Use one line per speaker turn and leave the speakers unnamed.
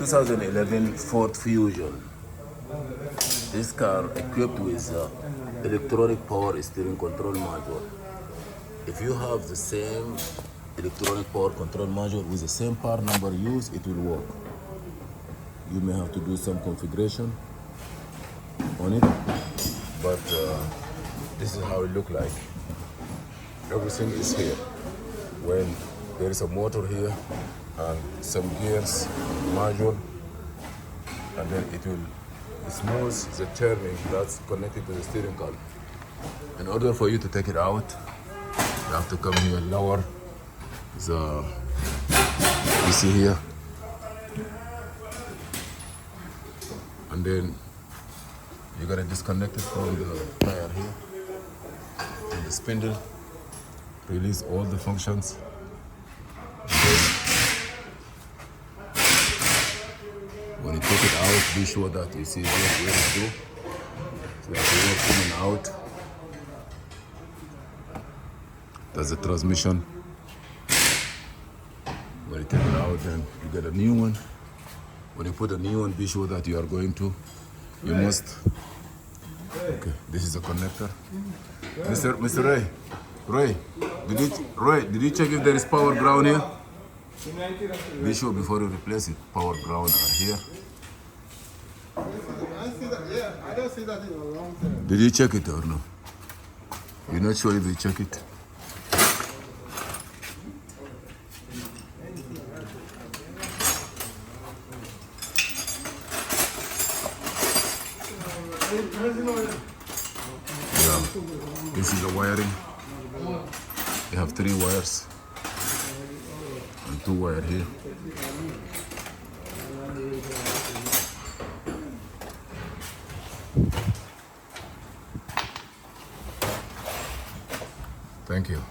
2011 Ford Fusion. This car equipped with electronic power steering control module. If you have the same electronic power control module with the same part number used, it will work. You may have to do some configuration on it, but this is how it look like. Everything is here. When there is a motor here and some gears module, and then it will smooth the turning that's connected to the steering column. In order for you to take it out, you have to come here, lower the, you see here, and then you're gonna disconnect it from the tire here, and the spindle, release all the functions. When you take it out, be sure that you see where it go. So that you work in and out. That's the transmission. When you take it out, then you get a new one. When you put a new one, be sure that you are going to, you must, okay, this is a connector. Mr. Ray, did you check if there is power ground here? Be sure before you replace it, power ground are here.
I don't see that in a long time.
Did you check it or no? You're not sure if you check it? Yeah, this is the wiring. You have 3 wires and 2 wires here. Thank you.